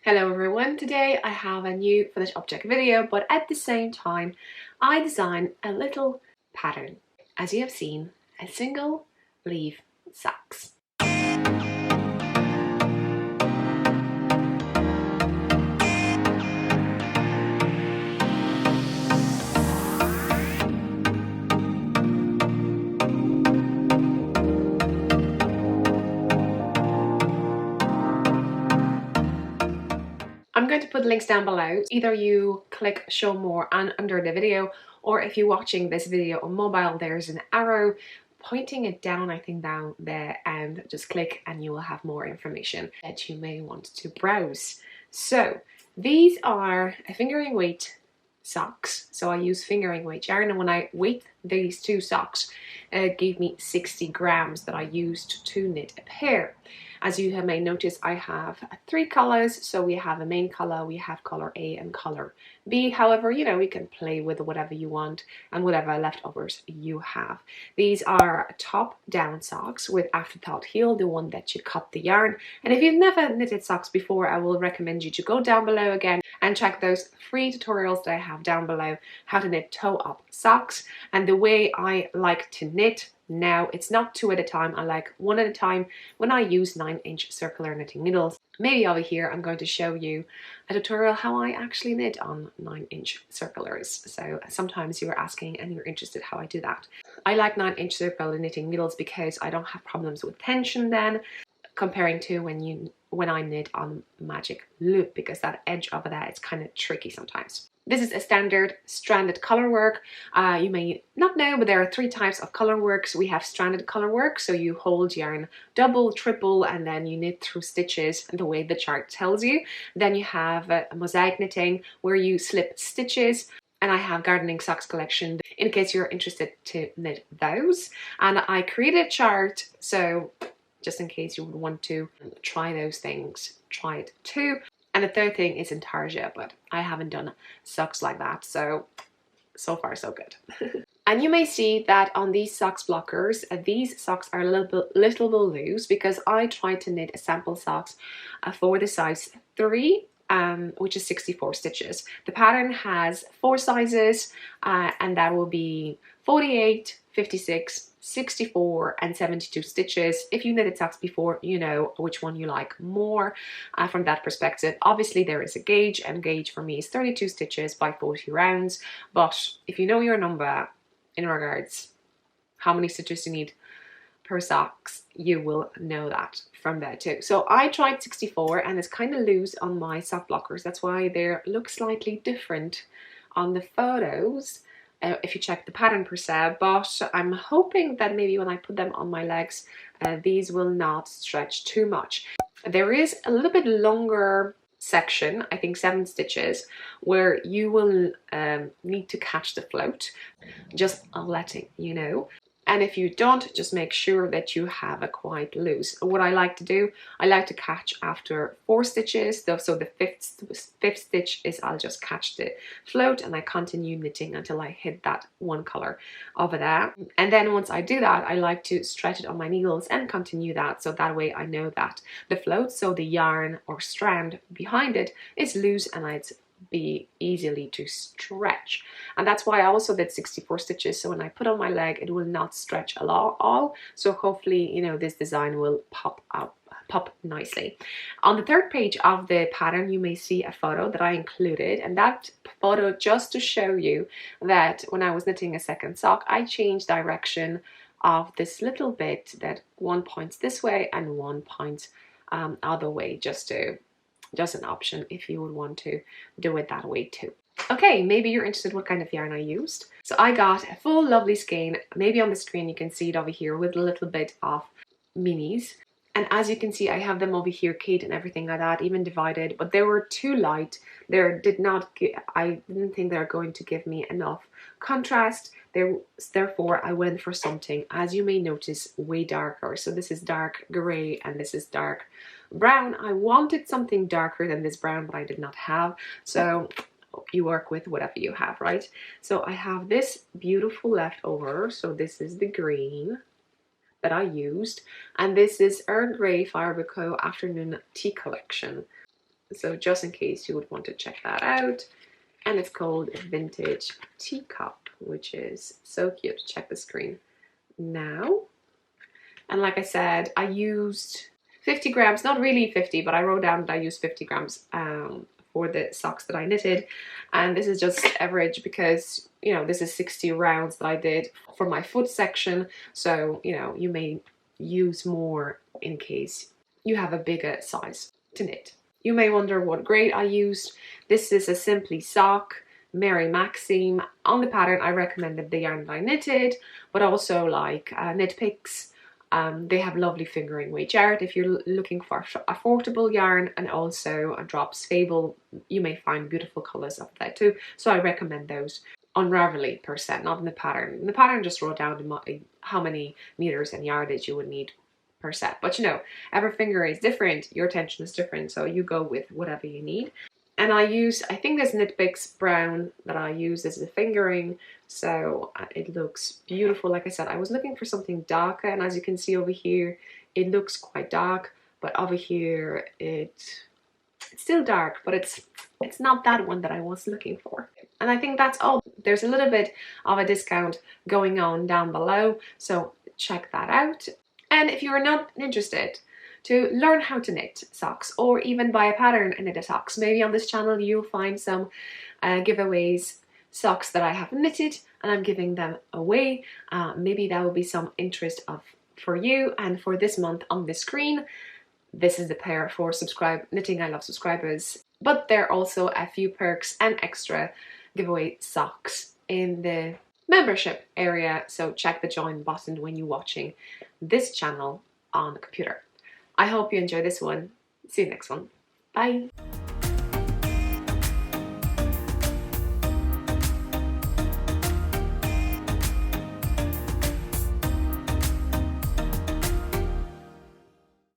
Hello everyone, today I have a new finished object video, but at the same time I designed a little pattern. As you have seen, a single leaf socks. I'm going to put links down below. Either you click show more and under the video, or if you're watching this video on mobile, there's an arrow pointing it down, I think down there, and just click and you will have more information that you may want to browse. So these are a fingering weight socks. So I use fingering weight yarn, and when I weighed these two socks, it gave me 60 grams that I used to knit a pair. As you may notice, I have three colors. So we have a main color, we have color A and color B. However, you know, we can play with whatever you want and whatever leftovers you have. These are top down socks with afterthought heel, the one that you cut the yarn. And if you've never knitted socks before, I will recommend you to go down below again and check those free tutorials that I have down below, how to knit toe up socks. And the way I like to knit now, it's not two at a time, I like one at a time when I use 9-inch circular knitting needles. Maybe over here I'm going to show you a tutorial how I actually knit on 9-inch circulars. So sometimes you're asking and you're interested how I do that. I like 9-inch circular knitting needles because I don't have problems with tension then, comparing to when I knit on magic loop, because that edge over there is kind of tricky sometimes. This is a standard stranded color work. You may not know, but there are three types of color works. We have stranded color work, so you hold yarn double, triple, and then you knit through stitches the way the chart tells you. Then you have mosaic knitting, where you slip stitches. And I have gardening socks collection in case you're interested to knit those. And I created a chart, so just in case you would want to try those things, try it too. And the third thing is intarsia, but I haven't done socks like that, so far so good. And you may see that on these socks blockers, these socks are a little bit loose because I tried to knit a sample socks for the size 3, which is 64 stitches. The pattern has 4 sizes, and that will be 48, 56, 64 and 72 stitches. If you knitted socks before, you know which one you like more from that perspective. Obviously there is a gauge, and gauge for me is 32 stitches by 40 rounds, but if you know your number in regards how many stitches you need per socks, you will know that from there too. So I tried 64 and it's kind of loose on my sock blockers. That's why they look slightly different on the photos if you check the pattern per se, but I'm hoping that maybe when I put them on my legs, these will not stretch too much. There is a little bit longer section, I think 7 stitches, where you will need to catch the float, just letting you know. And if you don't, just make sure that you have a quite loose. What I like to do, I like to catch after 4 stitches. So the fifth stitch is I'll just catch the float and I continue knitting until I hit that one color over there. And then once I do that, I like to stretch it on my needles and continue that. So that way I know that the float, so the yarn or strand behind it, is loose and it's be easily to stretch. And that's why I also did 64 stitches, so when I put on my leg it will not stretch at all. So hopefully, you know, this design will pop nicely. On the third page of the pattern you may see a photo that I included, and that photo just to show you that when I was knitting a second sock I changed direction of this little bit, that one points this way and one points other way, just an option if you would want to do it that way too. Okay, maybe you're interested what kind of yarn I used. So I got a full lovely skein. Maybe on the screen you can see it over here with a little bit of minis. And as you can see, I have them over here, Kate and everything like that, even divided, but they were too light. I didn't think they were going to give me enough contrast. Therefore, I went for something, as you may notice, way darker. So this is dark gray and this is dark brown. I wanted something darker than this brown, but I did not have. So you work with whatever you have, right? So I have this beautiful leftover. So this is the green that I used, and this is Earl Grey Fibre Co Afternoon Tea Collection. So just in case you would want to check that out. And it's called Vintage Teacup, which is so cute. Check the screen now. And like I said, I used 50 grams, not really 50, but I wrote down that I used 50 grams for the socks that I knitted. And this is just average because, you know, this is 60 rounds that I did for my foot section. So, you know, you may use more in case you have a bigger size to knit. You may wonder what grade I used. This is a Simply Sock Mary Maxim. On the pattern, I recommended the yarn that I knitted, but also like Knit Picks. They have lovely fingering weight art if you're looking for affordable yarn, and also a Drops Fable. You may find beautiful colours of that too, so I recommend those. On Ravelry per set, not in the pattern. In the pattern just wrote down how many meters and yardage you would need per set, but you know, every finger is different, your tension is different, so you go with whatever you need. And I think this Knit Picks brown that I use is the fingering, so it looks beautiful. Like I said, I was looking for something darker, and as you can see over here, it looks quite dark, but over here it's still dark, but it's not that one that I was looking for. And I think that's all. There's a little bit of a discount going on down below, so check that out. And if you are not interested to learn how to knit socks, or even buy a pattern and knit a socks, maybe on this channel you'll find some giveaways, socks that I have knitted and I'm giving them away. Maybe that will be some interest for you. And for this month on the screen, this is the pair for Knitting I Love subscribers. But there are also a few perks and extra giveaway socks in the membership area, so check the join button when you're watching this channel on the computer. I hope you enjoy this one. See you next one. Bye.